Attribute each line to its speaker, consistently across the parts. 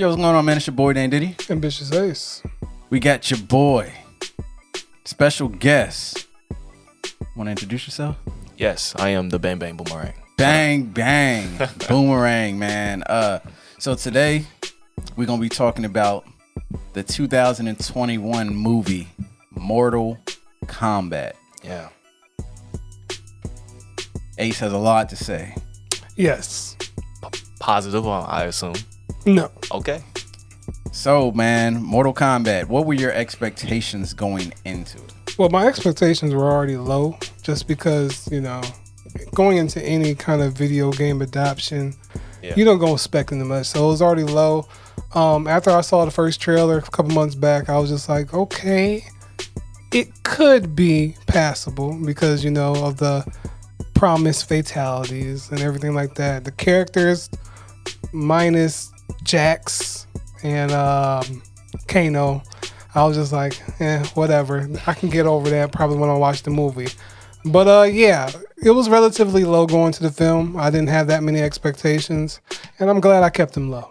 Speaker 1: Yo, what's going on, man? It's your boy, Dan Diddy.
Speaker 2: Ambitious Ace.
Speaker 1: We got your boy, special guest. Want to introduce yourself?
Speaker 3: Yes, I am the Bang Bang Boomerang.
Speaker 1: Bang, bang. Boomerang, man. So today, we're going to be talking about the 2021 movie, Mortal Kombat.
Speaker 3: Yeah.
Speaker 1: Ace has a lot to say.
Speaker 2: Yes.
Speaker 3: Positive, I assume.
Speaker 2: No.
Speaker 3: Okay.
Speaker 1: So, man, Mortal Kombat, what were your expectations going into it?
Speaker 2: Well, my expectations were already low just because, going into any kind of video game adaptation, you don't go expecting much. So it was already low. After I saw the first trailer a couple months back, I was just like, okay, it could be passable because, of the promised fatalities and everything like that. The characters minus Jax and Kano, I was just like, whatever. I can get over that probably when I watch the movie. But it was relatively low going to the film. I didn't have that many expectations, and I'm glad I kept them low.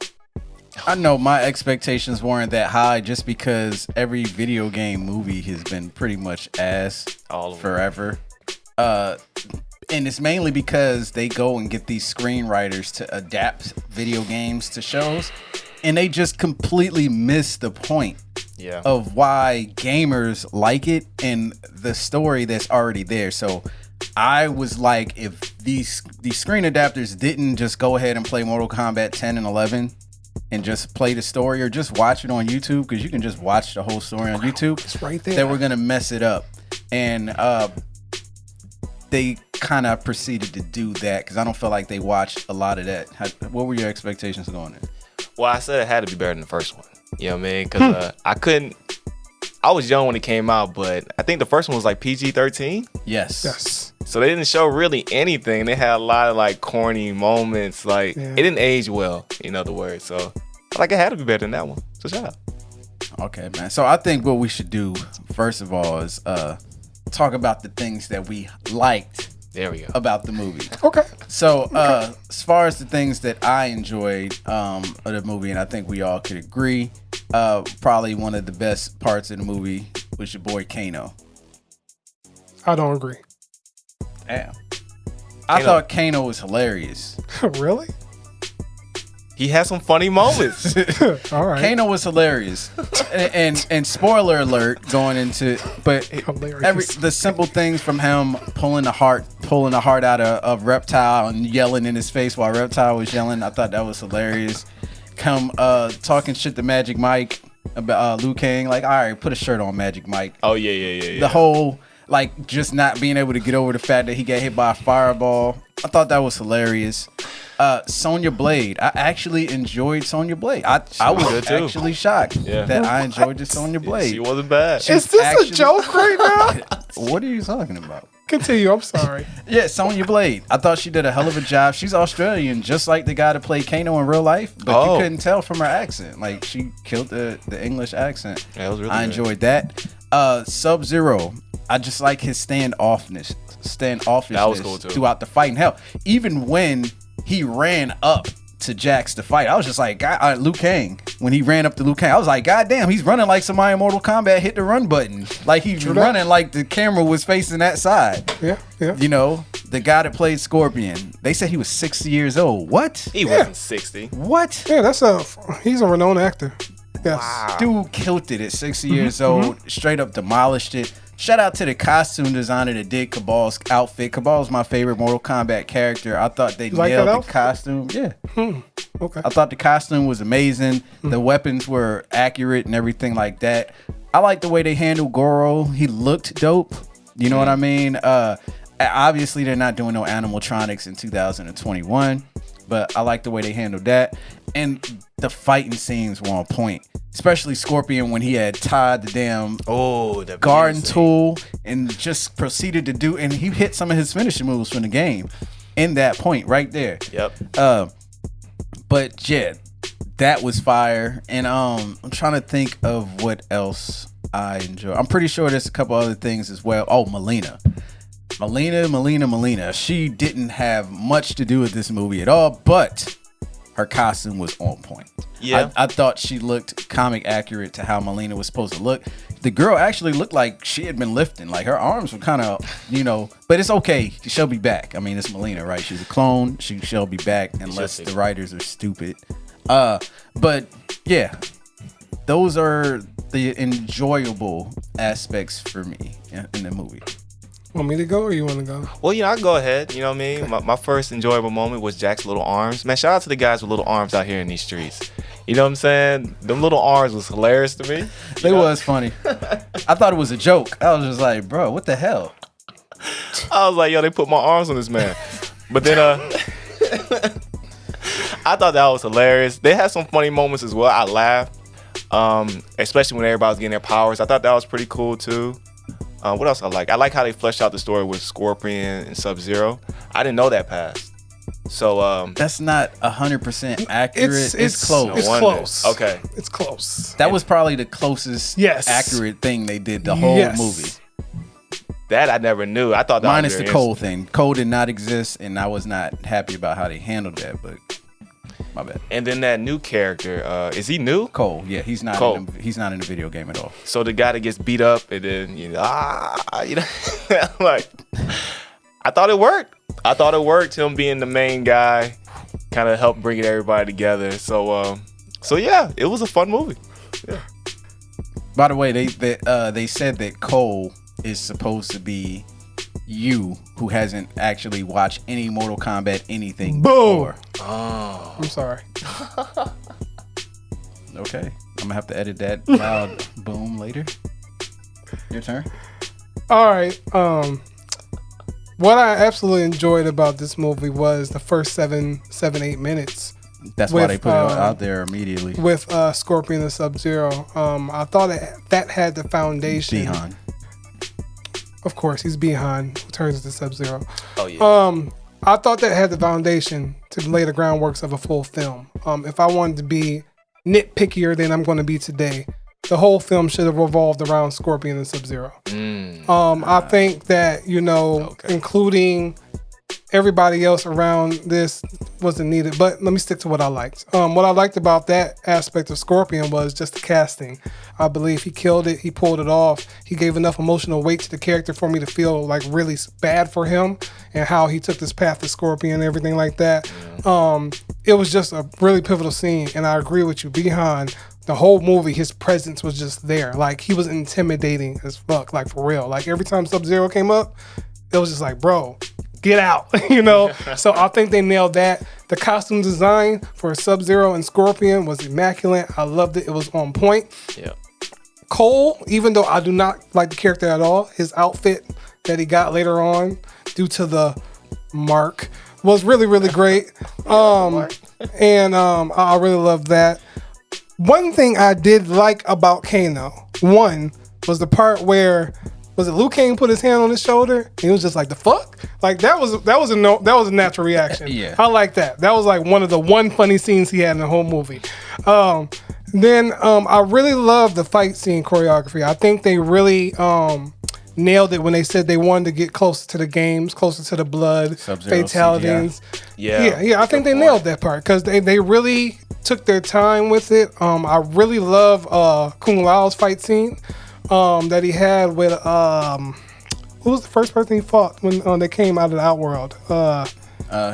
Speaker 1: I know my expectations weren't that high just because every video game movie has been pretty much ass all forever. And it's mainly because they go and get these screenwriters to adapt video games to shows, and they just completely miss the point of why gamers like it and the story that's already there. So I was like, if these screen adapters didn't just go ahead and play Mortal Kombat 10 and 11 and just play the story or just watch it on YouTube, because you can just watch the whole story on YouTube,
Speaker 2: it's right there.
Speaker 1: They were going to mess it up. And they kind of proceeded to do that because I don't feel like they watched a lot of that. What were your expectations going in?
Speaker 3: Well, I said it had to be better than the first one. You know what I mean? Because I was young when it came out, but I think the first one was like PG-13.
Speaker 1: Yes.
Speaker 3: So they didn't show really anything. They had a lot of like corny moments. Like it didn't age well, in other words. So I like it had to be better than that one. So shout out.
Speaker 1: Okay, man. So I think what we should do, first of all, is talk about the things that we liked.
Speaker 3: There we go.
Speaker 1: About the movie.
Speaker 2: Okay.
Speaker 1: So as far as the things that I enjoyed of the movie, and I think we all could agree, probably one of the best parts of the movie was your boy Kano.
Speaker 2: I don't agree.
Speaker 1: Damn. I thought Kano was hilarious.
Speaker 2: Really?
Speaker 3: He had some funny moments.
Speaker 2: All right.
Speaker 1: Kano was hilarious, and spoiler alert going into, but the simple things from him pulling the heart out of Reptile and yelling in his face while Reptile was yelling, I thought that was hilarious. Talking shit to Magic Mike about Liu Kang, like, all right, put a shirt on, Magic Mike.
Speaker 3: Oh yeah.
Speaker 1: The whole like just not being able to get over the fact that he got hit by a fireball, I thought that was hilarious. Sonya Blade. I actually enjoyed Sonya Blade. I was actually shocked that I enjoyed the Sonya Blade.
Speaker 3: She wasn't bad.
Speaker 2: Is this a joke right now?
Speaker 1: What are you talking about?
Speaker 2: Continue. I'm sorry.
Speaker 1: Yeah, Sonya Blade. I thought she did a hell of a job. She's Australian, just like the guy that played Kano in real life, but you couldn't tell from her accent. Like, she killed the English accent.
Speaker 3: Yeah, it was really
Speaker 1: I enjoyed that. Sub-Zero. I just like his standoffishness
Speaker 3: that was cool too.
Speaker 1: Throughout the fight. And hell, even when he ran up to Jax to fight, I was just like, Liu Kang. When he ran up to Liu Kang, I was like, God damn, he's running like somebody in Mortal Kombat hit the run button. Like he's running like the camera was facing that side.
Speaker 2: Yeah.
Speaker 1: The guy that played Scorpion, they said he was 60 years old. What?
Speaker 3: He wasn't 60.
Speaker 1: What?
Speaker 2: Yeah, he's a renowned actor. Yes.
Speaker 1: Wow. Dude killed it at 60 years old. Straight up demolished it. Shout out to the costume designer that did Cabal's outfit. Cabal's my favorite Mortal Kombat character. I thought they nailed the costume. Yeah.
Speaker 2: Okay.
Speaker 1: I thought the costume was amazing. The weapons were accurate and everything like that. I like the way they handled Goro. He looked dope. You know what I mean? Obviously, they're not doing no animatronics in 2021, but I like the way they handled that. And the fighting scenes were on point. Especially Scorpion when he had tied the damn garden tool and just proceeded to do, and he hit some of his finishing moves from the game in that point right there.
Speaker 3: Yep.
Speaker 1: But yeah, that was fire. And I'm trying to think of what else I enjoy. I'm pretty sure there's a couple other things as well. Oh, Melina. She didn't have much to do with this movie at all, but her costume was on point.
Speaker 3: Yeah.
Speaker 1: I thought she looked comic accurate to how Melina was supposed to look. The girl actually looked like she had been lifting. Like her arms were kind of, but it's okay. She'll be back. I mean, it's Melina, right? She's a clone. She'll be back unless the writers are stupid. But yeah, those are the enjoyable aspects for me in the movie.
Speaker 2: Want me to go or you want to go?
Speaker 3: Well, I can go ahead. You know what I mean? My first enjoyable moment was Jack's little arms. Man, shout out to the guys with little arms out here in these streets. You know what I'm saying? Them little arms was hilarious to me.
Speaker 1: They was funny. I thought it was a joke. I was just like, bro, what the hell?
Speaker 3: I was like, yo, they put my arms on this man. But then I thought that was hilarious. They had some funny moments as well. I laughed. Especially when everybody was getting their powers. I thought that was pretty cool too. What else I like? I like how they fleshed out the story with Scorpion and Sub-Zero. I didn't know that past. So
Speaker 1: that's not 100% accurate. It's close.
Speaker 2: It's close.
Speaker 3: Okay.
Speaker 2: It's close.
Speaker 1: That was probably the closest accurate thing they did the whole movie.
Speaker 3: That I never knew. I thought that
Speaker 1: minus
Speaker 3: was
Speaker 1: the Cole thing. Cole did not exist, and I was not happy about how they handled that. But my bad.
Speaker 3: And then that new character, is he new?
Speaker 1: Cole. Yeah, he's not.
Speaker 3: Cole.
Speaker 1: He's not in the video game at all.
Speaker 3: So the guy that gets beat up, and then like, I thought it worked. Him being the main guy, kind of helped bring everybody together. So yeah, it was a fun movie. Yeah.
Speaker 1: By the way, they said that Cole is supposed to be you who hasn't actually watched any Mortal Kombat anything before.
Speaker 3: Oh,
Speaker 2: I'm sorry.
Speaker 1: Okay, I'm gonna have to edit that loud boom later. Your turn.
Speaker 2: All right. What I absolutely enjoyed about this movie was the first 7-8 minutes.
Speaker 1: That's why they put it out there immediately.
Speaker 2: With Scorpion and Sub-Zero. I thought that had the foundation.
Speaker 1: Bihan.
Speaker 2: Of course, he's Bihan, who turns into Sub-Zero.
Speaker 3: Oh, yeah.
Speaker 2: I thought that had the foundation to lay the groundworks of a full film. If I wanted to be nitpickier than I'm going to be today, the whole film should have revolved around Scorpion and Sub-Zero. I think that, including everybody else around this wasn't needed. But let me stick to what I liked. What I liked about that aspect of Scorpion was just the casting. I believe he killed it. He pulled it off. He gave enough emotional weight to the character for me to feel like really bad for him and how he took this path to Scorpion and everything like that. It was just a really pivotal scene. And I agree with you. Bihan, the whole movie, his presence was just there. Like, he was intimidating as fuck, like, for real. Like, every time Sub-Zero came up, it was just like, bro, get out, So I think they nailed that. The costume design for Sub-Zero and Scorpion was immaculate. I loved it. It was on point.
Speaker 3: Yeah.
Speaker 2: Cole, even though I do not like the character at all, his outfit that he got later on due to the mark was really, really great. And I really loved that. One thing I did like about Kano, was the part where, was it Liu Kang put his hand on his shoulder? And he was just like, the fuck? Like, that was a natural reaction.
Speaker 1: Yeah.
Speaker 2: I like that. That was like one of the funny scenes he had in the whole movie. Then I really love the fight scene choreography. I think they really nailed it when they said they wanted to get closer to the games, closer to the blood,
Speaker 1: Sub-Zero,
Speaker 2: fatalities.
Speaker 3: CGI.
Speaker 2: Yeah. I think they nailed that part because they really took their time with it. I really love Kung Lao's fight scene that he had with who was the first person he fought when they came out of the Outworld?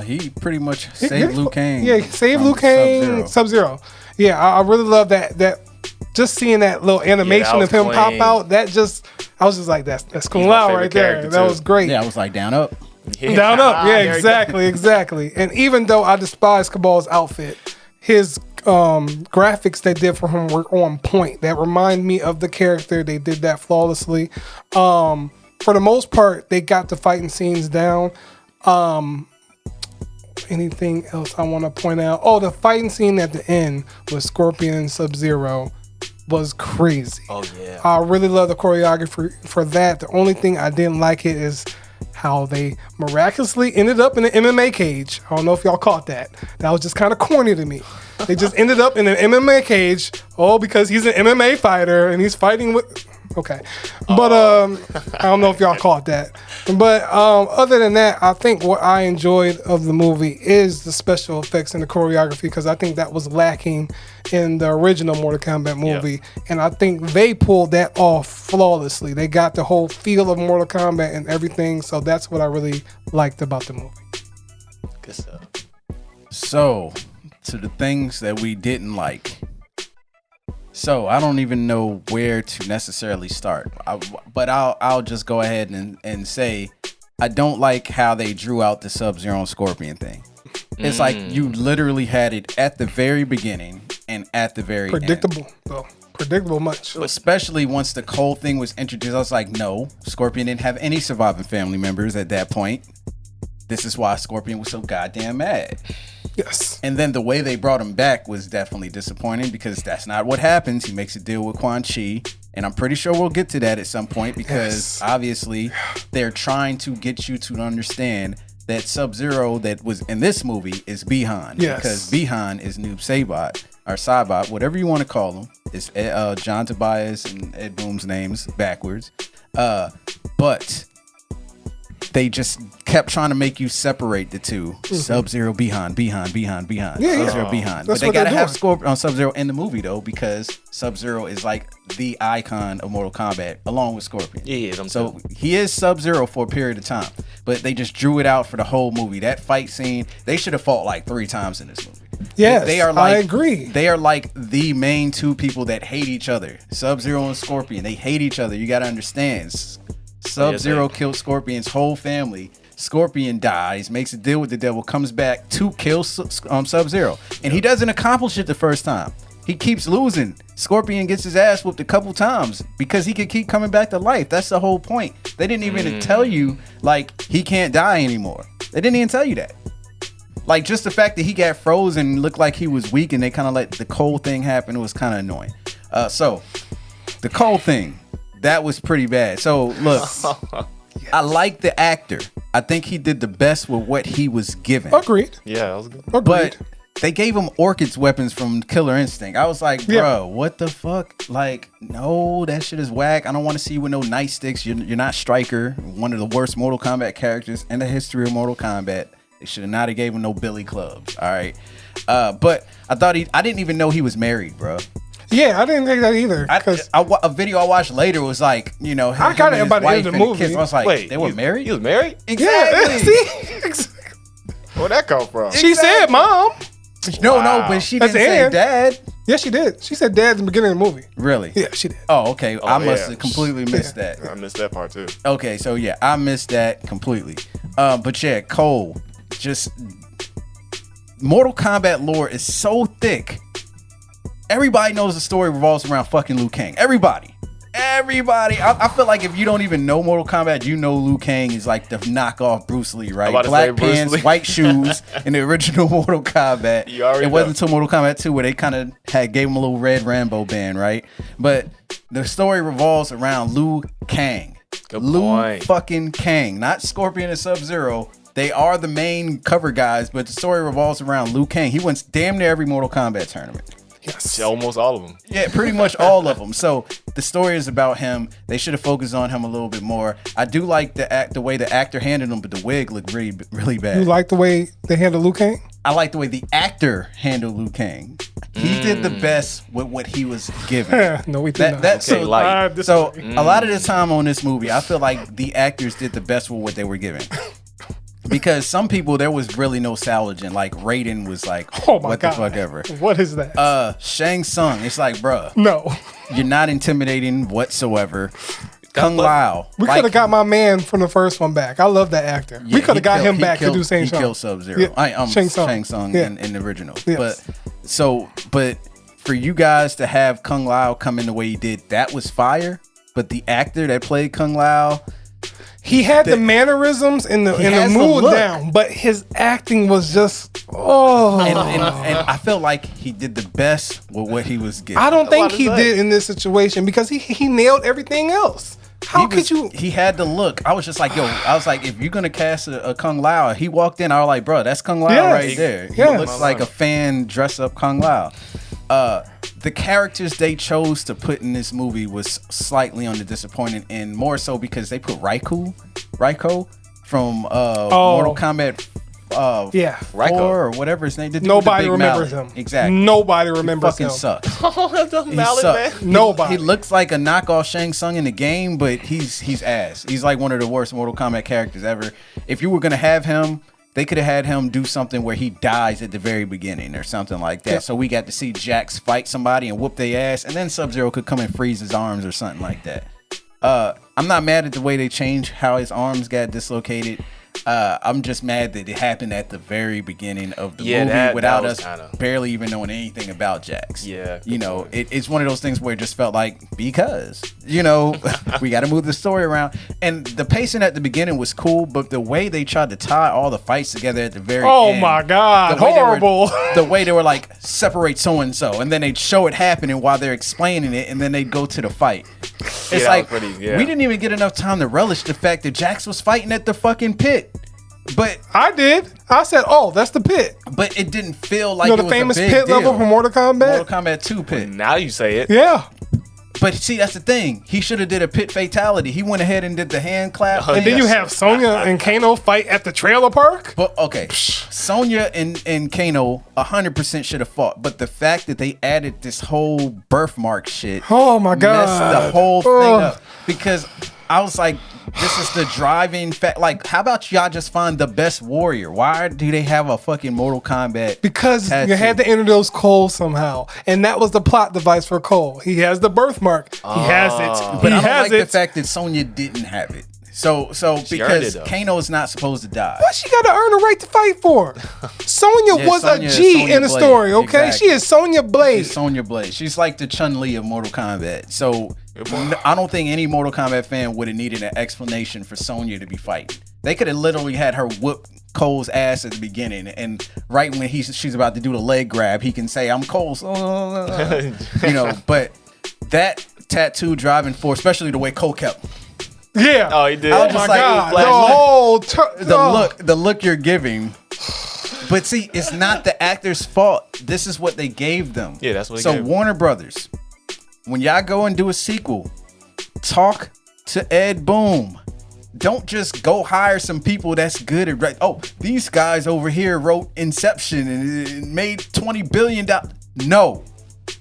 Speaker 1: He pretty much saved Liu Kang.
Speaker 2: Yeah, saved Liu Kang, Sub-Zero. Yeah, I really love that. Just seeing that little animation of him pop out, I was just like, that's Kung Lao right there. That was great.
Speaker 1: Yeah, I was like, down up.
Speaker 3: Yeah.
Speaker 2: Down up. Yeah, exactly. And even though I despise Cabal's outfit, his graphics they did for him were on point. That remind me of the character. They did that flawlessly. For the most part, they got the fighting scenes down. Anything else I want to point out? Oh, the fighting scene at the end with Scorpion and Sub-Zero was crazy.
Speaker 3: Oh, yeah.
Speaker 2: I really love the choreography for that. The only thing I didn't like it is how they miraculously ended up in an MMA cage. I don't know if y'all caught that. That was just kind of corny to me. They just ended up in an MMA cage, because he's an MMA fighter and he's fighting with... Okay. But I don't know if y'all caught that. But other than that, I think what I enjoyed of the movie is the special effects and the choreography, because I think that was lacking in the original Mortal Kombat movie. Yeah. And I think they pulled that off flawlessly. They got the whole feel of Mortal Kombat and everything. So that's what I really liked about the movie.
Speaker 3: Good stuff.
Speaker 1: So, to the things that we didn't like. So I don't even know where to necessarily start, but I'll just go ahead and say I don't like how they drew out the Sub-Zero and Scorpion thing. It's like you literally had it at the very beginning and at the very
Speaker 2: predictable,
Speaker 1: end.
Speaker 2: Though. Predictable much.
Speaker 1: Especially once the Cole thing was introduced, I was like, no, Scorpion didn't have any surviving family members at that point. This is why Scorpion was so goddamn mad.
Speaker 2: Yes.
Speaker 1: And then the way they brought him back was definitely disappointing, because that's not what happens. He makes a deal with Quan Chi, and I'm pretty sure we'll get to that at some point, because obviously they're trying to get you to understand that Sub-Zero that was in this movie is Bi-Han.
Speaker 2: Yes.
Speaker 1: Because Bi-Han is Noob Saibot, or Saibot, whatever you want to call him. It's John Tobias and Ed Boon's names backwards. But they just kept trying to make you separate the two. Mm-hmm. Sub-Zero, Bi-Han. Sub-Zero, Bi-Han. But they gotta have Scorpion on Sub-Zero in the movie though, because Sub-Zero is like the icon of Mortal Kombat along with Scorpion.
Speaker 3: Yeah,
Speaker 1: so he is Sub-Zero for a period of time, but they just drew it out for the whole movie. That fight scene, they should have fought like 3 times in this movie.
Speaker 2: Yes,
Speaker 1: they are like,
Speaker 2: I agree.
Speaker 1: They are like the main 2 people that hate each other. Sub-Zero and Scorpion, they hate each other. You gotta understand. Sub-Zero killed Scorpion's whole family. Scorpion dies, makes a deal with the devil, comes back to kill Sub-Zero. And he doesn't accomplish it the first time. He keeps losing. Scorpion gets his ass whooped a couple times because he can keep coming back to life. That's the whole point. They didn't even tell you, like, he can't die anymore. They didn't even tell you that. Like, just the fact that he got frozen and looked like he was weak, and they kind of let the cold thing happen, was kind of annoying. So, the cold thing, that was pretty bad. So, look, I like the actor. I think he did the best with what he was given.
Speaker 2: Agreed.
Speaker 3: Yeah, that was good.
Speaker 2: Agreed.
Speaker 1: But they gave him Orchid's weapons from Killer Instinct. I was like, bro, what the fuck? Like, no, that shit is whack. I don't want to see you with no nightsticks. You're not Stryker, one of the worst Mortal Kombat characters in the history of Mortal Kombat. They should have not have gave him no billy clubs. All right. But I thought I didn't even know he was married, bro.
Speaker 2: Yeah, I didn't think that either.
Speaker 1: A video I watched later was like, you know,
Speaker 2: I got it about the end of the movie.
Speaker 1: Kids. I was like, wait, they were married?
Speaker 3: He was married?
Speaker 1: Exactly.
Speaker 2: Yeah, see?
Speaker 3: Where'd that come from?
Speaker 2: She said mom.
Speaker 1: No, but she didn't say dad.
Speaker 2: Yes, she did. She said dad at the beginning of the movie.
Speaker 1: Really?
Speaker 2: Yeah, she did.
Speaker 1: Oh, okay. I must have completely missed that.
Speaker 3: I missed that part too.
Speaker 1: Okay, so yeah, I missed that completely. But yeah, Cole, just Mortal Kombat lore is so thick. Everybody knows the story revolves around fucking Liu Kang. Everybody. I feel like if you don't even know Mortal Kombat, you know Liu Kang is like the knockoff Bruce Lee, right? Black pants, white shoes in the original Mortal Kombat. It wasn't until Mortal Kombat 2 where they kind of gave him a little red Rambo band, right? But the story revolves around Liu Kang. Liu fucking Kang, not Scorpion and Sub-Zero. They are the main cover guys, but the story revolves around Liu Kang. He wins damn near every Mortal Kombat tournament.
Speaker 2: Yes.
Speaker 3: Almost all of them.
Speaker 1: Yeah, pretty much all of them. So the story is about him. They should have focused on him a little bit more. I do like the way the actor handled him, but the wig looked really bad.
Speaker 2: You like the way they handled Liu Kang?
Speaker 1: I like the way the actor handled Liu Kang. He did the best with what he was given.
Speaker 2: No, we did not.
Speaker 1: So a lot of the time on this movie, I feel like the actors did the best with what they were given. Because some people, there was really no salvaging. Like Raiden was like, what the fuck ever.
Speaker 2: What is that?
Speaker 1: Shang Tsung. It's like, bruh.
Speaker 2: No.
Speaker 1: You're not intimidating whatsoever. Kung Lao.
Speaker 2: We could have got my man from the first one back. I love that actor. We could have got him back to do Shang Tsung.
Speaker 1: He killed Sub-Zero. Shang Tsung in the original. Yes. But for you guys to have Kung Lao come in the way he did, that was fire. But the actor that played Kung Lao,
Speaker 2: he had the mannerisms and the mood down, but his acting was just And
Speaker 1: I felt like he did the best with what he was given.
Speaker 2: I don't think he did in this situation because he nailed everything else. How could you?
Speaker 1: He had the look. I was just like, if you're gonna cast a Kung Lao, he walked in. I was like, bro, that's Kung Lao right there. He looks like a fan dress up Kung Lao. the characters they chose to put in this movie was slightly on the disappointing end, more so because they put Raiko from Mortal Kombat.
Speaker 2: Yeah,
Speaker 1: 4 or whatever his name.
Speaker 2: Nobody remembers him.
Speaker 1: Exactly.
Speaker 2: Nobody remembers him.
Speaker 1: Fucking sucks.
Speaker 3: The mallet, man.
Speaker 2: Nobody.
Speaker 1: He looks like a knockoff Shang Tsung in the game, but he's ass. He's like one of the worst Mortal Kombat characters ever. If you were gonna have him, they could have had him do something where he dies at the very beginning or something like that. So we got to see Jax fight somebody and whoop their ass, and then Sub-Zero could come and freeze his arms or something like that. I'm not mad at the way they changed how his arms got dislocated. I'm just mad that it happened at the very beginning of the movie without us barely even knowing anything about Jax.
Speaker 3: Yeah,
Speaker 1: you know, it's one of those things where it just felt like, because, you know, we got to move the story around. And the pacing at the beginning was cool, but the way they tried to tie all the fights together at the very end.
Speaker 2: Oh my God, horrible.
Speaker 1: The way they were like, separate so-and-so, and then they'd show it happening while they're explaining it, and then they'd go to the fight. It's like, we didn't even get enough time to relish the fact that Jax was fighting at the fucking pit. But
Speaker 2: I did. I said, "Oh, that's the pit."
Speaker 1: But it didn't feel like
Speaker 2: the famous pit
Speaker 1: deal.
Speaker 2: level from Mortal Kombat.
Speaker 1: Mortal Kombat 2 pit.
Speaker 3: Now you say it.
Speaker 2: Yeah.
Speaker 1: But see, that's the thing. He should have did a pit fatality. He went ahead and did the hand clap.
Speaker 2: And then you have Sonya and Kano fight at the trailer park.
Speaker 1: But okay, Sonya and Kano 100% should have fought. But the fact that they added this whole birthmark shit,
Speaker 2: oh my God,
Speaker 1: messed the whole thing up. Because I was like, this is the driving fact. Like, how about y'all just find the best warrior? Why do they have a fucking Mortal Kombat?
Speaker 2: Because
Speaker 1: tattoo?
Speaker 2: you had to introduce Cole somehow, and that was the plot device for Cole. He has the birthmark. He has it.
Speaker 1: But I don't like the fact that Sonya didn't have it. So because Kano is not supposed to die.
Speaker 2: What she got to earn a right to fight for? Sonya was a G in the story, okay? Exactly. She is Sonya Blade.
Speaker 1: She's Sonya Blade. She's like the Chun-Li of Mortal Kombat. So I don't think any Mortal Kombat fan would have needed an explanation for Sonya to be fighting. They could have literally had her whoop Cole's ass at the beginning, and right when she's about to do the leg grab, he can say, "I'm Cole." You know, but that tattoo driving force, especially the way Cole kept.
Speaker 2: Yeah.
Speaker 3: Oh, he did.
Speaker 2: Oh my God.
Speaker 1: The look you're giving. But see, it's not the actor's fault. This is what they gave them.
Speaker 3: Yeah, that's what
Speaker 1: they gave. So Warner Brothers, when y'all go and do a sequel, talk to Ed Boon. Don't just go hire some people that's good at right. Oh, these guys over here wrote Inception and it made $20 billion. No.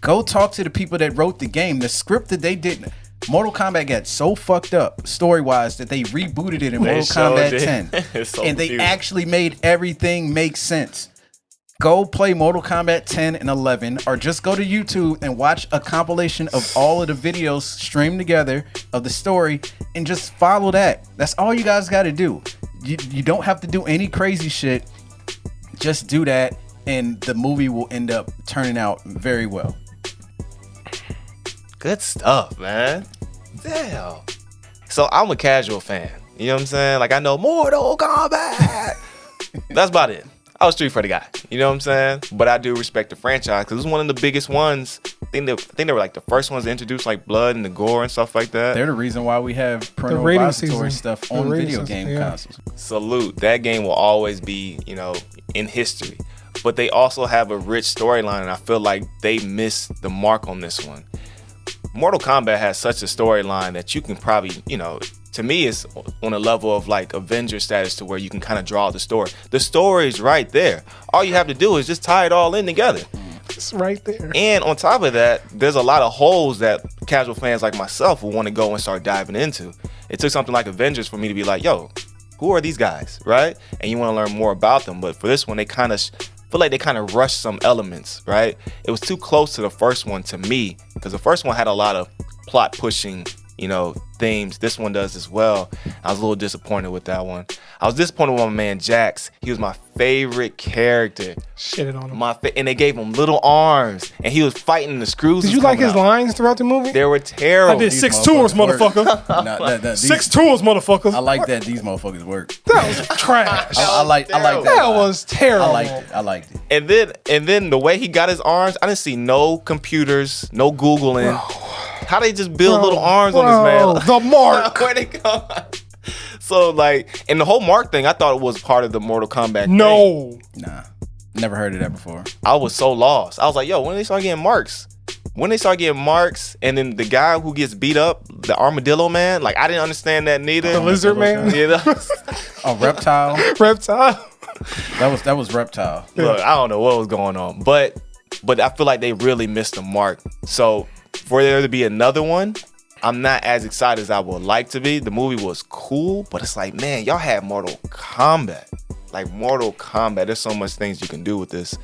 Speaker 1: Go talk to the people that wrote the game. The script that they did. Mortal Kombat got so fucked up story-wise that they rebooted it in Mortal Kombat 10. So and they actually made everything make sense. Go play Mortal Kombat 10 and 11, or just go to YouTube and watch a compilation of all of the videos streamed together of the story and just follow that. That's all you guys got to do. You don't have to do any crazy shit. Just do that, and the movie will end up turning out very well.
Speaker 3: Good stuff, man. Damn. So I'm a casual fan. You know what I'm saying? Like, I know Mortal Kombat. That's about it. I was Street Fighter guy. You know what I'm saying? But I do respect the franchise because it's one of the biggest ones. I think they were like the first ones to introduce like blood and the gore and stuff like that.
Speaker 1: They're the reason why we have parental advisory stuff on video game consoles.
Speaker 3: Salute. That game will always be, you know, in history. But they also have a rich storyline, and I feel like they missed the mark on this one. Mortal Kombat has such a storyline that you can probably, you know, to me it's on a level of like Avenger status to where you can kind of draw the story. The story is right there. All you have to do is just tie it all in together.
Speaker 2: It's right there.
Speaker 3: And on top of that, there's a lot of holes that casual fans like myself will want to go and start diving into. It took something like Avengers for me to be like, yo, who are these guys, right? And you want to learn more about them. But for this one, they kind of feel like they kind of rushed some elements, right? It was too close to the first one to me, because the first one had a lot of plot pushing, you know, themes. This one does as well. I was a little disappointed with that one. I was disappointed with my man Jax. He was my favorite character.
Speaker 2: Shitted on him.
Speaker 3: And they gave him little arms, and he was fighting the screws.
Speaker 2: Did you like his lines throughout the movie?
Speaker 3: They were terrible.
Speaker 2: I did 6 tours, motherfucker. 6 tours, motherfuckers.
Speaker 1: I like that these motherfuckers work.
Speaker 2: That was trash.
Speaker 1: I like that.
Speaker 2: That was terrible.
Speaker 1: I liked it.
Speaker 3: And then the way he got his arms, I didn't see no computers, no Googling. How they just build little arms on this man?
Speaker 2: The mark.
Speaker 3: Where they come? So like, and the whole mark thing, I thought it was part of the Mortal Kombat.
Speaker 2: No.
Speaker 1: Nah. Never heard of that before.
Speaker 3: I was so lost. I was like, yo, when did they start getting marks? when they start getting marks, and then the guy who gets beat up, the armadillo man, like I didn't understand that neither.
Speaker 2: The lizard man.
Speaker 3: Yeah,
Speaker 1: Oh, reptile.
Speaker 2: Reptile.
Speaker 1: That was reptile.
Speaker 3: Look, I don't know what was going on, but I feel like they really missed the mark. So for there to be another one, I'm not as excited as I would like to be. The movie was cool, but it's like, man, y'all had Mortal Kombat. Like Mortal Kombat, there's so much things you can do with this,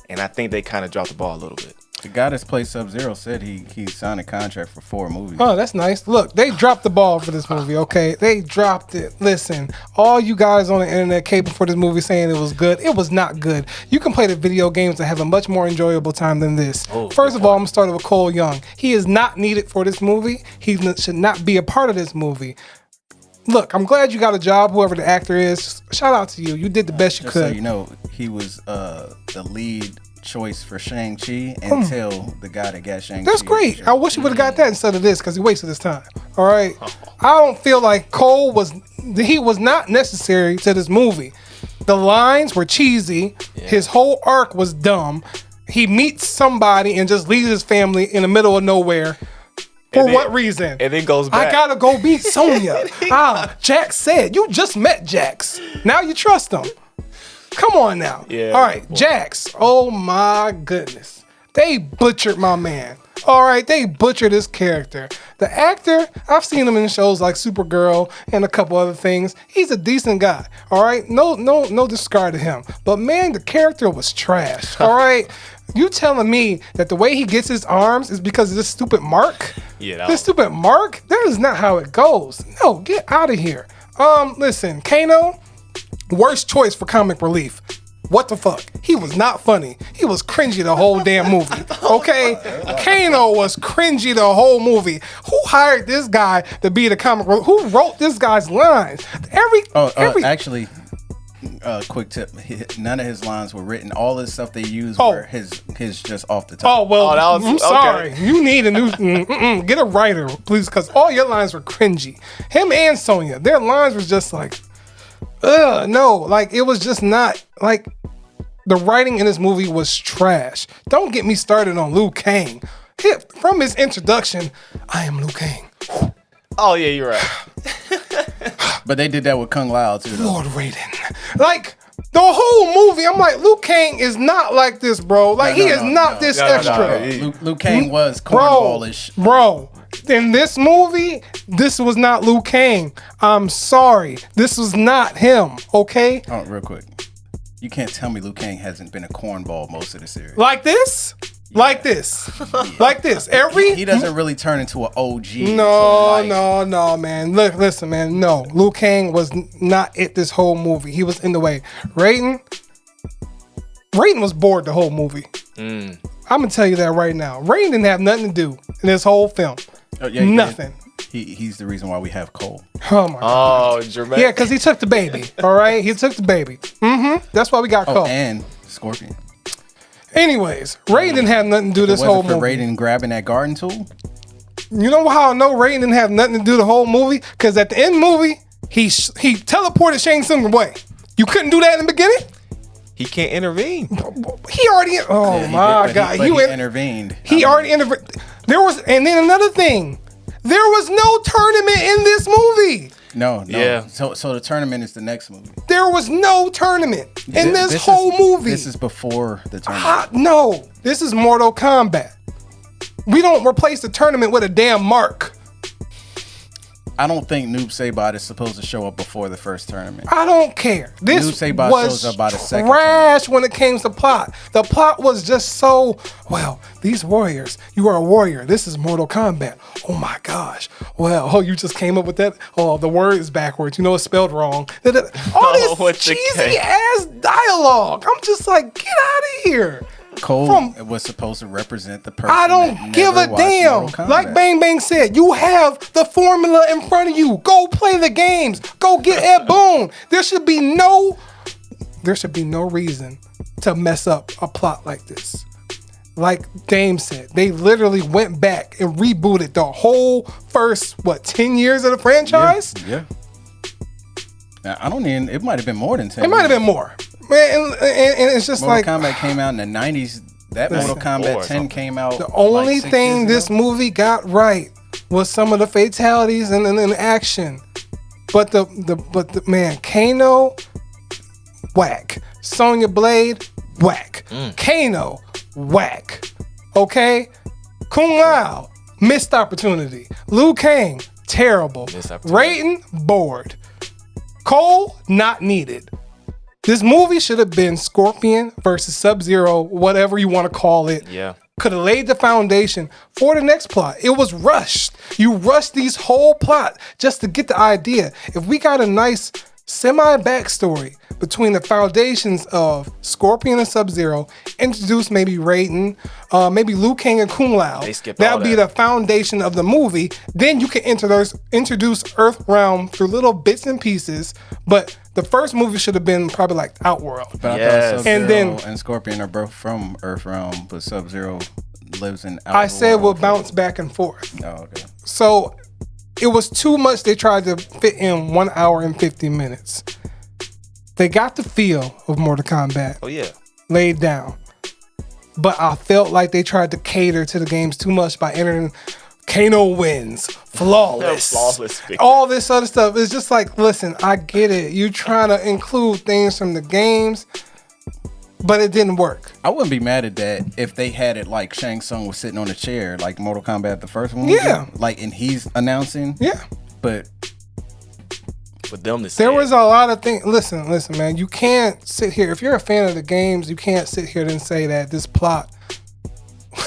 Speaker 3: and I think they kind of dropped the ball a little bit.
Speaker 1: The guy that's played Sub-Zero said he signed a contract for 4 movies.
Speaker 2: Oh, that's nice. Look, they dropped the ball for this movie, okay? They dropped it. Listen, all you guys on the internet caping for this movie saying it was good, it was not good. You can play the video games and have a much more enjoyable time than this. First of all, I'm going to start with Cole Young. He is not needed for this movie. He should not be a part of this movie. Look, I'm glad you got a job, whoever the actor is. Shout out to you. You did the best you
Speaker 1: Just
Speaker 2: could.
Speaker 1: so you know, he was the lead choice for Shang-Chi until the guy that got Shang-Chi.
Speaker 2: That's great. I wish he would have got that instead of this because he wasted his time. All right. I don't feel like Cole was not necessary to this movie. The lines were cheesy. Yeah. His whole arc was dumb. He meets somebody and just leaves his family in the middle of nowhere. For what reason?
Speaker 3: And then goes back.
Speaker 2: I gotta go meet Sonya. Jax said, you just met Jax. Now you trust him. Come on now.
Speaker 3: Yeah.
Speaker 2: All right, Jax. Oh my goodness. They butchered my man. All right, they butchered his character. The actor, I've seen him in shows like Supergirl and a couple other things. He's a decent guy. All right, no discard to him. But man, the character was trash. All right. You telling me that the way he gets his arms is because of this stupid mark?
Speaker 3: Yeah.
Speaker 2: This stupid mark? That is not how it goes. No, get out of here. Listen, Kano, worst choice for comic relief. What the fuck? He was not funny. He was cringy the whole damn movie. Okay? Kano was cringy the whole movie. Who hired this guy to be the comic relief? Who wrote this guy's lines?
Speaker 1: Actually, quick tip: none of his lines were written. All the stuff they used were his just off the top.
Speaker 2: Oh well, I'm sorry. You need a new get a writer, please, because all your lines were cringy. Him and Sonya, their lines was just like, no, like it was just not like the writing in this movie was trash. Don't get me started on Liu Kang. From his introduction, I am Liu Kang.
Speaker 3: Oh yeah, you're right.
Speaker 1: But they did that with Kung Lao too, though.
Speaker 2: Lord Raiden. Like, the whole movie, I'm like, Liu Kang is not like this, bro. Like, he is not this extra.
Speaker 1: Liu Kang was cornballish.
Speaker 2: Bro, in this movie, this was not Liu Kang. I'm sorry. This was not him, okay?
Speaker 1: Oh, real quick. You can't tell me Liu Kang hasn't been a cornball most of the series.
Speaker 2: Like this? Yeah. Like this. Like this.
Speaker 1: He doesn't really turn into an OG.
Speaker 2: No, man. Look, listen, man. No. Liu Kang was not it this whole movie. He was in the way. Raiden was bored the whole movie. I'm going to tell you that right now. Raiden didn't have nothing to do in this whole film. Nothing.
Speaker 1: He's the reason why we have Cole.
Speaker 2: Oh my God.
Speaker 3: Oh, Jermaine.
Speaker 2: Yeah, because he took the baby. All right? He took the baby. That's why we got Cole.
Speaker 1: And Scorpion.
Speaker 2: Anyways, Raiden didn't have nothing to do this whole movie.
Speaker 1: Raiden grabbing that garden tool?
Speaker 2: You know how I know Raiden didn't have nothing to do the whole movie? Because at the end movie, he teleported Shang Tsung away. You couldn't do that in the beginning?
Speaker 3: He can't intervene.
Speaker 2: He already. Oh my God!
Speaker 1: He intervened.
Speaker 2: He already intervened. And then another thing. There was no tournament in this movie.
Speaker 1: No.
Speaker 3: Yeah.
Speaker 1: So the tournament is the next movie.
Speaker 2: There was no tournament in this whole movie.
Speaker 1: This is before the tournament.
Speaker 2: No, this is Mortal Kombat. We don't replace the tournament with a damn mark.
Speaker 1: I don't think Noob Saibot is supposed to show up before the first tournament.
Speaker 2: I don't care. This
Speaker 1: Noob Saibot
Speaker 2: was
Speaker 1: shows up by the second
Speaker 2: trash when it came to plot. The plot was just so, well, these warriors, you are a warrior. This is Mortal Kombat. Oh my gosh. Well, you just came up with that? Oh, the word is backwards. You know it's spelled wrong. All this cheesy ass dialogue. I'm just like, get out of here.
Speaker 1: Cole was supposed to represent the person.
Speaker 2: I don't give a damn. Like Bang Bang said, you have the formula in front of you. Go play the games. Go get Ed Boon. There should be no reason to mess up a plot like this. Like Dame said, they literally went back and rebooted the whole first 10 years of the franchise?
Speaker 1: Yeah. Now, it might have been more than 10.
Speaker 2: It might have been more. Man, and it's just
Speaker 1: Mortal
Speaker 2: like
Speaker 1: Kombat came out in the 90s. that Mortal Kombat 10 came out.
Speaker 2: The only
Speaker 1: like 6
Speaker 2: thing
Speaker 1: years
Speaker 2: this
Speaker 1: ago.
Speaker 2: movie got right was some of the fatalities and action. But the man, Kano, whack. Sonya Blade, whack. Kano, whack. Okay? Kung Lao, missed opportunity. Liu Kang, terrible. Raiden, bored. Cole, not needed. This movie should have been Scorpion versus Sub-Zero, whatever you want to call it.
Speaker 3: Yeah.
Speaker 2: Could have laid the foundation for the next plot. It was rushed. You rushed these whole plot just to get the idea. If we got a nice semi-backstory between the foundations of Scorpion and Sub-Zero, introduce maybe Raiden, maybe Liu Kang and Kung Lao, that would be the foundation of the movie. Then you can introduce Earthrealm through little bits and pieces. But the first movie should have been probably like Outworld.
Speaker 1: But I thought Sub-Zero and Scorpion are both from Earthrealm, but Sub-Zero lives in Outworld.
Speaker 2: I said we'll bounce back and forth.
Speaker 1: Oh, okay.
Speaker 2: So it was too much they tried to fit in 1 hour and 50 minutes. They got the feel of Mortal Kombat.
Speaker 3: Oh, yeah.
Speaker 2: Laid down. But I felt like they tried to cater to the games too much by entering Kano wins, flawless, all this other stuff. It's just like, listen, I get it. You're trying to include things from the games, but it didn't work.
Speaker 1: I wouldn't be mad at that if they had it like Shang Tsung was sitting on a chair, like Mortal Kombat, the first one.
Speaker 2: Yeah.
Speaker 1: Like, and he's announcing.
Speaker 2: Yeah.
Speaker 1: But
Speaker 3: for them to say
Speaker 2: there was a lot of things. Listen, man. You can't sit here. If you're a fan of the games, you can't sit here and say that this plot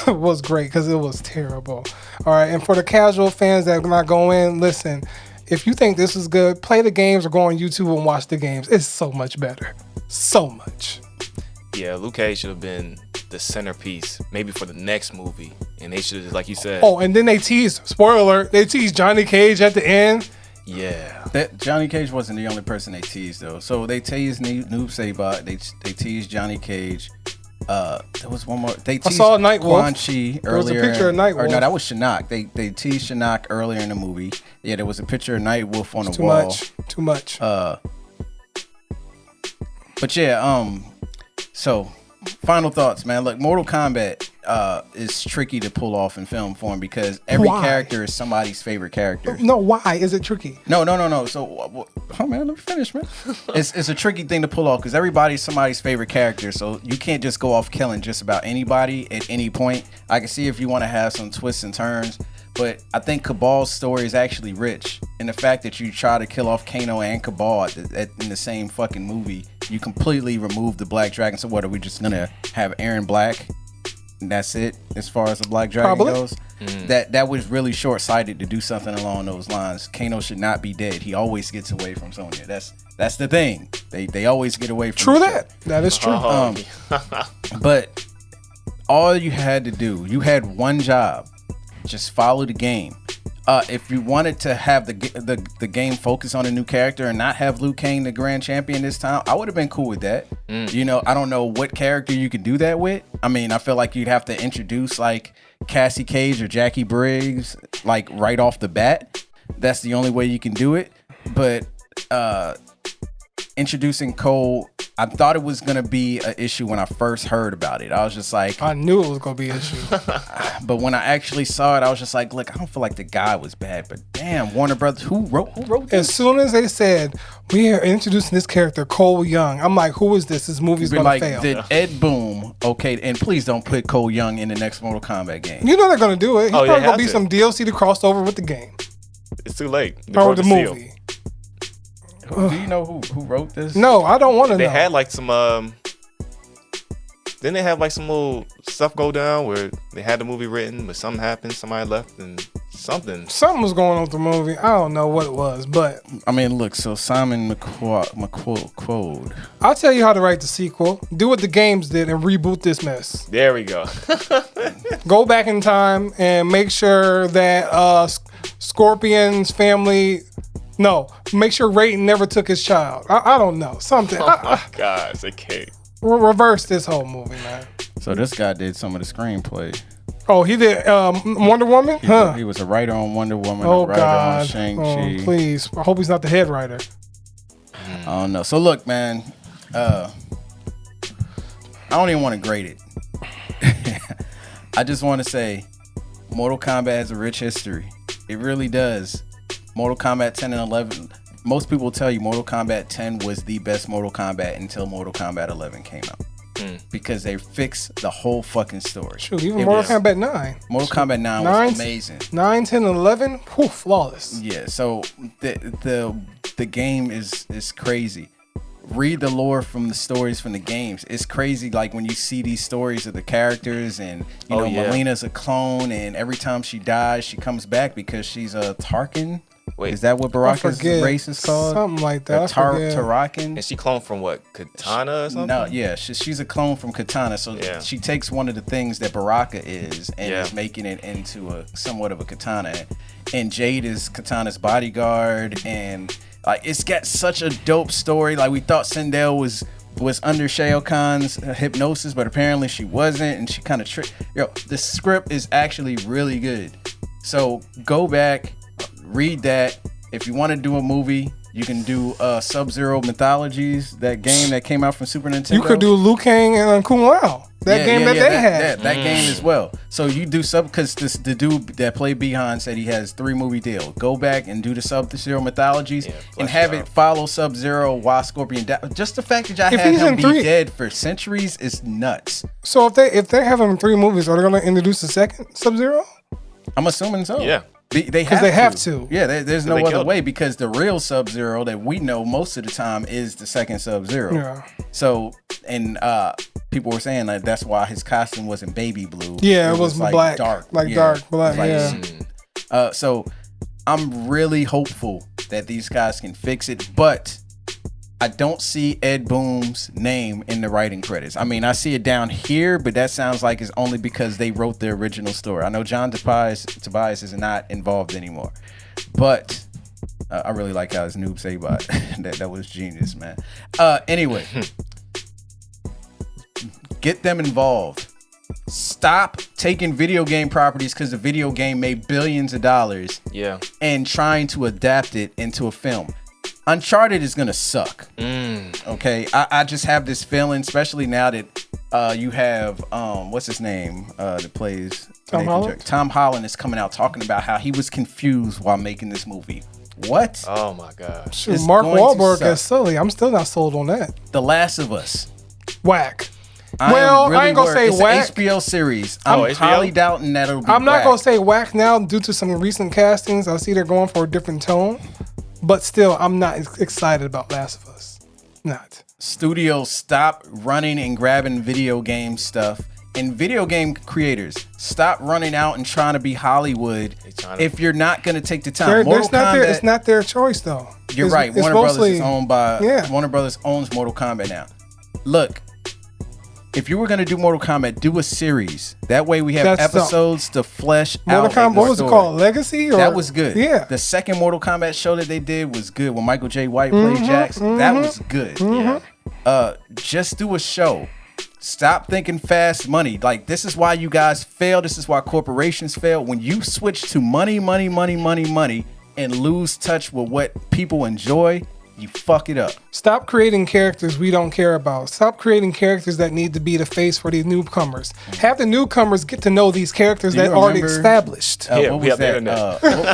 Speaker 2: was great because it was terrible. All right. And for the casual fans that not go in, listen. If you think this is good, play the games or go on YouTube and watch the games. It's so much better. So much.
Speaker 3: Yeah, Liu Kang should have been the centerpiece, maybe for the next movie. And they should have, like you said.
Speaker 2: Oh, and then they teased, spoiler alert, they teased Johnny Cage at the end.
Speaker 3: Yeah.
Speaker 1: That Johnny Cage wasn't the only person they teased, though. So they teased Noob Saibot. They teased Johnny Cage. There was one more. They teased
Speaker 2: I saw Nightwolf.
Speaker 1: Quan Chi earlier.
Speaker 2: There was a picture of Nightwolf.
Speaker 1: Or no, that was Shinnok. They teased Shinnok earlier in the movie. Yeah, there was a picture of Nightwolf on the wall.
Speaker 2: Too much.
Speaker 1: But yeah, so final thoughts, man. Look, Mortal Kombat is tricky to pull off in film form because every character is somebody's favorite character.
Speaker 2: No, why is it tricky?
Speaker 1: No. So, oh man, let me finish, man. It's a tricky thing to pull off because everybody's somebody's favorite character. So you can't just go off killing just about anybody at any point. I can see if you want to have some twists and turns, but I think Cabal's story is actually rich. And the fact that you try to kill off Kano and Cabal in the same fucking movie, you completely remove the Black Dragon. So what, are we just gonna have Aaron Black? And that's it as far as the Black Dragon goes. That was really short-sighted to do something along those lines. Kano should not be dead. He always gets away from Sonya. That's the thing. They always get away from.
Speaker 2: True that. That is true.
Speaker 1: But all you had to do, you had one job. Just follow the game. If you wanted to have the game focus on a new character and not have Liu Kang the grand champion this time, I would have been cool with that. You know, I don't know what character you could do that with. I mean, I feel like you'd have to introduce like Cassie Cage or Jackie Briggs like right off the bat. That's the only way you can do it. But introducing Cole, I thought it was gonna be an issue when I first heard about it. I was just like,
Speaker 2: I knew it was gonna be an issue.
Speaker 1: But when I actually saw it, I was just like, look, I don't feel like the guy was bad, but damn, Warner Brothers, who wrote this?
Speaker 2: As soon as they said we are introducing this character, Cole Young, I'm like, who is this? This movie's gonna fail.
Speaker 1: Did Ed Boon? Okay, and please don't put Cole Young in the next Mortal Kombat game.
Speaker 2: You know they're gonna do it. He's probably gonna be some DLC to cross over with the game.
Speaker 3: It's too late.
Speaker 2: Or the movie.
Speaker 1: Do you know who wrote this?
Speaker 2: No, I don't want to know.
Speaker 3: They had like some Then they have like some little stuff go down where they had the movie written, but something happened, somebody left, and something
Speaker 2: was going on with the movie. I don't know what it was, but
Speaker 1: I mean, look. So Simon McQuoid.
Speaker 2: I'll tell you how to write the sequel. Do what the games did and reboot this mess.
Speaker 3: There we go.
Speaker 2: Go back in time and make sure that Scorpion's family. No, make sure Raiden never took his child. I don't know. Something.
Speaker 3: Oh my gosh, they can't.
Speaker 2: Reverse this whole movie, man.
Speaker 1: So this guy did some of the screenplay.
Speaker 2: Oh, he did Wonder Woman?
Speaker 1: He was a writer on Wonder Woman,
Speaker 2: a
Speaker 1: writer
Speaker 2: God.
Speaker 1: on Shang-Chi.
Speaker 2: Oh, please. I hope he's not the head writer.
Speaker 1: I don't know. So look, man, I don't even want to grade it. I just want to say, Mortal Kombat has a rich history. It really does. Mortal Kombat 10 and 11. Most people will tell you Mortal Kombat 10 was the best Mortal Kombat until Mortal Kombat 11 came out. Because they fixed the whole fucking story.
Speaker 2: Shoot, even Mortal Kombat 9.
Speaker 1: Mortal Kombat 9 was amazing.
Speaker 2: 9, 10, and 11, whew, flawless.
Speaker 1: Yeah, so the game is crazy. Read the lore from the stories from the games. It's crazy, like when you see these stories of the characters, and you know Melina's a clone, and every time she dies, she comes back because she's a Tarkin. Wait, is that what Baraka's race is called?
Speaker 2: Something like that.
Speaker 1: Tarakan.
Speaker 3: And she cloned from what? Katana or something?
Speaker 1: No, yeah, she's a clone from Katana. So she takes one of the things that Baraka is and is making it into a somewhat of a katana. And Jade is Katana's bodyguard, and like it's got such a dope story. Like we thought Sindel was under Shao Kahn's hypnosis, but apparently she wasn't, and she kind of tricked. The script is actually really good. So go back. Read that. If you want to do a movie, you can do Sub-Zero Mythologies, that game that came out from Super Nintendo.
Speaker 2: You could do Liu Kang and Kung Lao. That game that they had.
Speaker 1: That game as well. So you do because the dude that played Bihan said he has 3 movie deal. Go back and do the Sub-Zero Mythologies and have it follow Sub-Zero while Scorpion died. Just the fact that y'all had him be dead for centuries is nuts.
Speaker 2: So if they have him in 3 movies, are they going to introduce a second Sub-Zero?
Speaker 1: I'm assuming so.
Speaker 3: Yeah.
Speaker 1: They have to. Yeah, there's no other way because the real Sub-Zero that we know most of the time is the second Sub-Zero. Yeah. So, and people were saying like that's why his costume wasn't baby blue.
Speaker 2: Yeah, it was like black. Dark black.
Speaker 1: Yeah. So, I'm really hopeful that these guys can fix it, but I don't see Ed Boon's name in the writing credits. I mean, I see it down here, but that sounds like it's only because they wrote the original story. I know John Tobias is not involved anymore, but I really like how his noob say about that was genius, man. Anyway, get them involved. Stop taking video game properties because the video game made billions of dollars. Yeah, and trying to adapt it into a film. Uncharted is gonna suck. Okay, I just have this feeling, especially now that you have what's his name that plays
Speaker 2: Tom Holland.
Speaker 1: Tom Holland is coming out talking about how he was confused while making this movie. What?
Speaker 3: Oh my gosh!
Speaker 2: Shoot, Mark Wahlberg as Sully. I'm still not sold on that.
Speaker 1: The Last of Us.
Speaker 2: Whack. I ain't gonna say
Speaker 1: it's
Speaker 2: whack.
Speaker 1: An HBO series. I'm highly doubting that it'll be
Speaker 2: I'm not gonna say whack now due to some recent castings. I see they're going for a different tone. But still, I'm not excited about Last of Us. Not.
Speaker 1: Studios, stop running and grabbing video game stuff. And video game creators, stop running out and trying to be Hollywood if you're not going to take the time.
Speaker 2: It's not their choice, though.
Speaker 1: You're right. Warner Brothers is owned by... Warner Brothers owns Mortal Kombat now. Look, if you were going to do Mortal Kombat, do a series. That way we have episodes to flesh out.
Speaker 2: Mortal Kombat, what was it called? Legacy?
Speaker 1: That was good.
Speaker 2: Yeah.
Speaker 1: The second Mortal Kombat show that they did was good when Michael J. White played Jax. That was good. Yeah. Just do a show. Stop thinking fast money. Like, this is why you guys fail. This is why corporations fail. When you switch to money, and lose touch with what people enjoy, you fuck it up.
Speaker 2: Stop creating characters we don't care about. Stop creating characters that need to be the face for these newcomers. Have the newcomers get to know these characters that already established.
Speaker 1: What was that?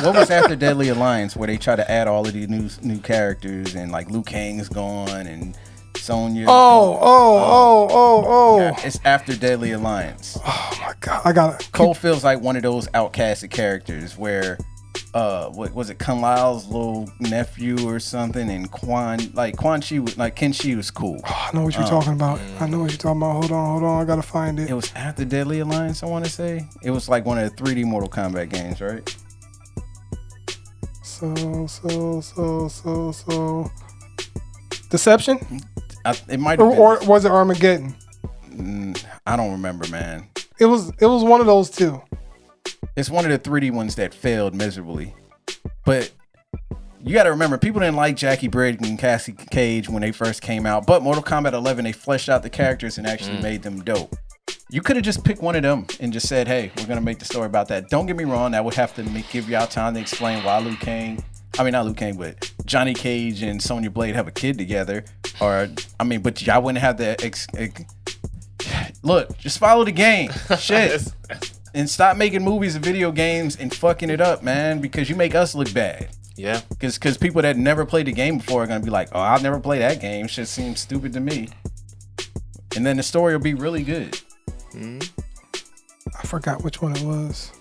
Speaker 1: What was after Deadly Alliance where they try to add all of these new characters and like Liu Kang's gone and Sonya. Yeah, it's after Deadly Alliance.
Speaker 2: Oh my god, I got it.
Speaker 1: Cole feels like one of those outcasted characters where. What was it? Kung Lao's little nephew or something, and Ken Shi was cool.
Speaker 2: Oh, I know what you're talking about. Hold on. I gotta find it.
Speaker 1: It was after Deadly Alliance, I want to say. It was like one of the 3D Mortal Kombat games, right?
Speaker 2: So. Deception?
Speaker 1: It might have been.
Speaker 2: Or was it Armageddon?
Speaker 1: I don't remember, man.
Speaker 2: It was one of those two.
Speaker 1: It's one of the 3D ones that failed miserably. But you got to remember, people didn't like Jackie Britt and Cassie Cage when they first came out. But Mortal Kombat 11, they fleshed out the characters and actually made them dope. You could have just picked one of them and just said, hey, we're going to make the story about that. Don't get me wrong. That would have to give y'all time to explain why not Liu Kang, but Johnny Cage and Sonya Blade have a kid together. But y'all wouldn't have the... Look, just follow the game. Shit. And stop making movies and video games and fucking it up, man, because you make us look bad.
Speaker 3: Yeah.
Speaker 1: Because people that never played the game before are going to be like, oh, I'll never play that game. Shit seems stupid to me. And then the story will be really good.
Speaker 2: I forgot which one it was.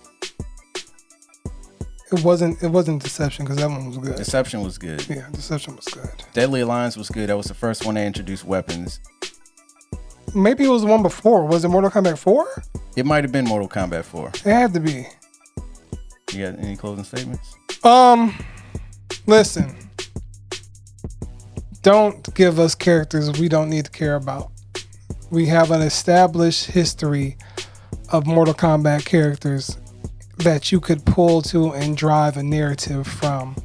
Speaker 2: It wasn't Deception, because that one was good.
Speaker 1: Deception was good.
Speaker 2: Yeah, Deception was good.
Speaker 1: Deadly Alliance was good. That was the first one they introduced weapons.
Speaker 2: Maybe it was the one before. Was it Mortal Kombat 4?
Speaker 1: It might have been Mortal Kombat 4.
Speaker 2: It had to be.
Speaker 1: You got any closing statements?
Speaker 2: Listen. Don't give us characters we don't need to care about. We have an established history of Mortal Kombat characters that you could pull to and drive a narrative from.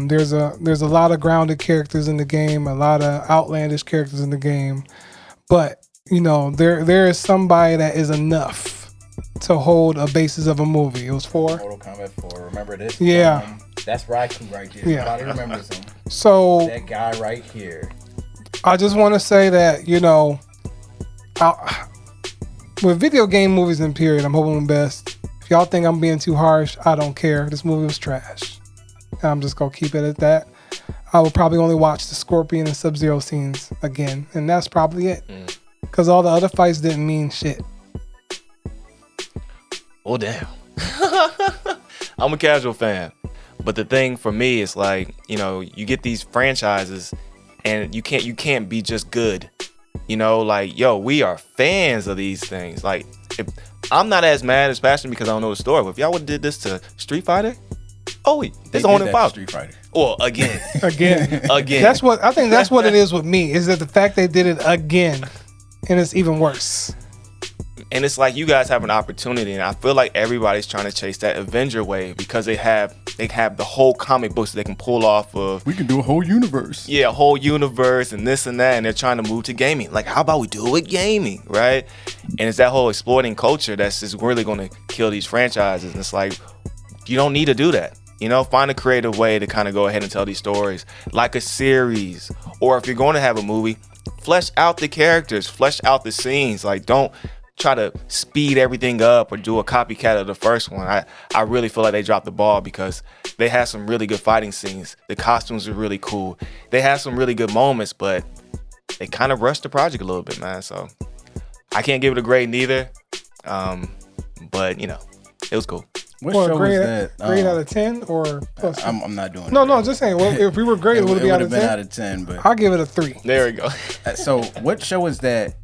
Speaker 2: There's a lot of grounded characters in the game, a lot of outlandish characters in the game, but you know there is somebody that is enough to hold a basis of a movie. It was 4.
Speaker 1: Mortal Kombat 4. Remember this?
Speaker 2: Yeah.
Speaker 1: That's Raikou right there.
Speaker 2: Yeah.
Speaker 1: Everybody remembers him.
Speaker 2: So
Speaker 1: That guy right here.
Speaker 2: I just want to say that, you know, with video game movies in period, I'm hoping the best. If y'all think I'm being too harsh, I don't care. This movie was trash. And I'm just going to keep it at that. I will probably only watch the Scorpion and Sub-Zero scenes again. And that's probably it. Because all the other fights didn't mean shit.
Speaker 3: Oh, damn. I'm a casual fan. But the thing for me is like, you know, you get these franchises and you can't be just good. You know, like, yo, we are fans of these things. Like, if I'm not as mad as passionate because I don't know the story. But if y'all would have did this to Street Fighter, it's on and pop.
Speaker 1: Street Fighter.
Speaker 3: Well, again.
Speaker 2: Again.
Speaker 3: Again.
Speaker 2: I think that's what it is with me, is that the fact they did it again, and it's even worse.
Speaker 3: And it's like you guys have an opportunity, and I feel like everybody's trying to chase that Avenger wave because they have the whole comic books that they can pull off of.
Speaker 1: We can do a whole universe.
Speaker 3: Yeah, a whole universe and this and that, and they're trying to move to gaming. Like, how about we do it with gaming, right? And it's that whole exploiting culture that's just really going to kill these franchises. And it's like, you don't need to do that. You know, find a creative way to kind of go ahead and tell these stories, like a series, or if you're going to have a movie, flesh out the characters, flesh out the scenes. Like, don't try to speed everything up or do a copycat of the first one. I really feel like they dropped the ball because they had some really good fighting scenes. The costumes were really cool. They had some really good moments, but they kind of rushed the project a little bit, man. So I can't give it a grade neither. But, you know, it was cool.
Speaker 1: What show was that?
Speaker 2: Grade out of 10 or plus?
Speaker 1: I'm not doing it.
Speaker 2: No, just saying. Well, if we were graded, would it be out of 10?
Speaker 1: It would have been out of 10, but
Speaker 2: I'll give it a 3.
Speaker 3: There we go.
Speaker 1: So what show is that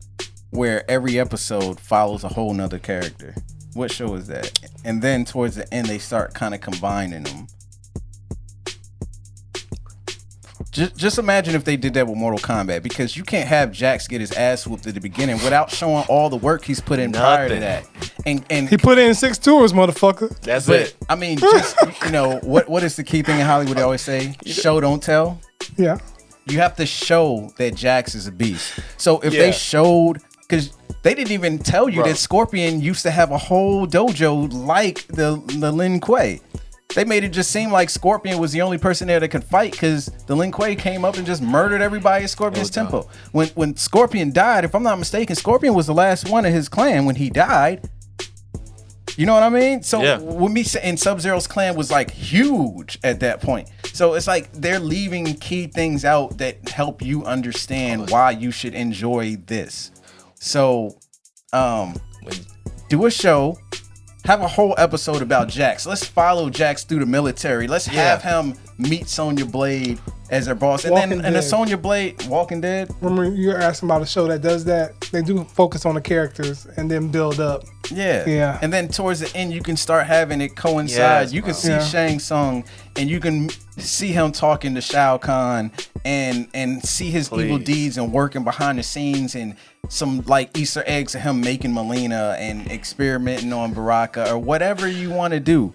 Speaker 1: where every episode follows a whole nother character? What show is that? And then towards the end, they start kind of combining them. Just imagine if they did that with Mortal Kombat, because you can't have Jax get his ass whooped at the beginning without showing all the work he's put in prior to that. And
Speaker 2: he put in 6 tours, motherfucker.
Speaker 3: That's it.
Speaker 1: I mean, just, you know, what is the key thing in Hollywood they always say? Show, don't tell.
Speaker 2: Yeah.
Speaker 1: You have to show that Jax is a beast. So if they showed, because they didn't even tell you that Scorpion used to have a whole dojo like the Lin Kuei. They made it just seem like Scorpion was the only person there that could fight because the Lin Kuei came up and just murdered everybody at Scorpion's temple. When Scorpion died, if I'm not mistaken, Scorpion was the last one of his clan when he died. You know what I mean? So when me saying Sub-Zero's clan was like huge at that point. So it's like they're leaving key things out that help you understand why you should enjoy this. So do a show. Have a whole episode about Jax. Let's follow Jax through the military. Let's have him meet Sonya Blade as their boss. And then Sonya Blade, Walking Dead.
Speaker 2: Remember, you're asking about a show that does that. They do focus on the characters and then build up.
Speaker 1: Yeah. And then towards the end, you can start having it coincide. Yes, you can see Shang Tsung and you can see him talking to Shao Kahn and see his evil deeds and working behind the scenes and some like Easter eggs of him making Melina and experimenting on Baraka or whatever you want to do.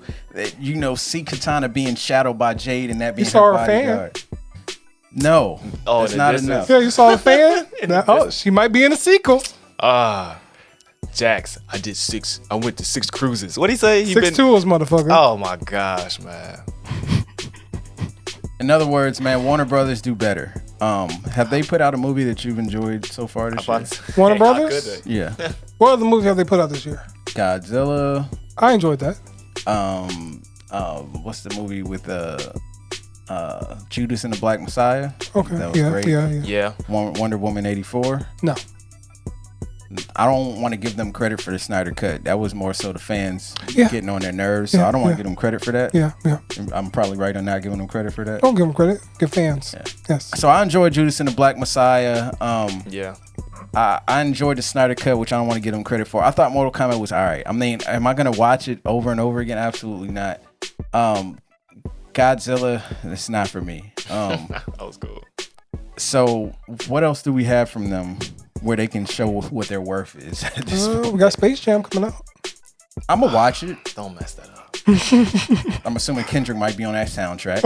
Speaker 1: You know, see Katana being shadowed by Jade and that being her bodyguard. No, that's not enough.
Speaker 2: Yeah, you saw a fan? She might be in a sequel.
Speaker 3: Jax, I went to 6 cruises. What'd he say?
Speaker 2: 6 tours, motherfucker.
Speaker 3: Oh my gosh, man.
Speaker 1: In other words, man, Warner Brothers do better. Have they put out a movie that you've enjoyed so far this year?
Speaker 2: Warner Brothers?
Speaker 1: Yeah.
Speaker 2: What other movies have they put out this year?
Speaker 1: Godzilla.
Speaker 2: I enjoyed that.
Speaker 1: What's the movie with Judas and the Black Messiah?
Speaker 2: Okay.
Speaker 1: That was great.
Speaker 3: Yeah.
Speaker 1: Wonder Woman 84.
Speaker 2: No.
Speaker 1: I don't want to give them credit for the Snyder Cut. That was more so the fans getting on their nerves. So
Speaker 2: Yeah,
Speaker 1: I don't want to
Speaker 2: yeah.
Speaker 1: give them credit for that.
Speaker 2: Yeah.
Speaker 1: I'm probably right on not giving them credit for that.
Speaker 2: Don't give them credit. Give fans.
Speaker 1: Yeah.
Speaker 2: Yes.
Speaker 1: So I enjoyed Judas and the Black Messiah.
Speaker 3: Yeah.
Speaker 1: I enjoyed the Snyder Cut, which I don't want to give them credit for. I thought Mortal Kombat was all right. I mean, am I going to watch it over and over again? Absolutely not. Godzilla, it's not for me.
Speaker 3: That was cool.
Speaker 1: So what else do we have from them where they can show what their worth is at this point?
Speaker 2: We got Space Jam coming out.
Speaker 1: I'm going to watch it.
Speaker 3: Don't mess that up.
Speaker 1: I'm assuming Kendrick might be on that soundtrack.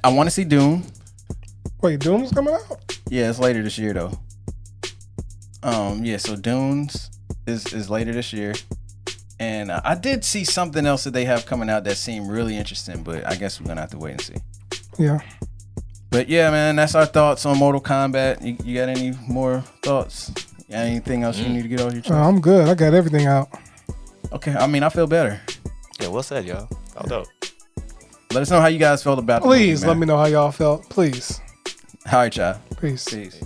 Speaker 1: I want to see Dune.
Speaker 2: Wait, Doom's coming out?
Speaker 1: Yeah, it's later this year though. So Dunes is later this year. And I did see something else that they have coming out that seemed really interesting, but I guess we're gonna have to wait and see.
Speaker 2: Yeah.
Speaker 1: But yeah, man, that's our thoughts on Mortal Kombat. You got any more thoughts? Anything else you need to get off your chest?
Speaker 2: I'm good. I got everything out.
Speaker 1: Okay, I mean, I feel better.
Speaker 3: Yeah, well said, y'all. All dope.
Speaker 1: Let us know how you guys felt about the
Speaker 2: Please
Speaker 1: movie,
Speaker 2: let me know how y'all felt. Please.
Speaker 1: All right, y'all.
Speaker 2: Peace.
Speaker 1: Peace.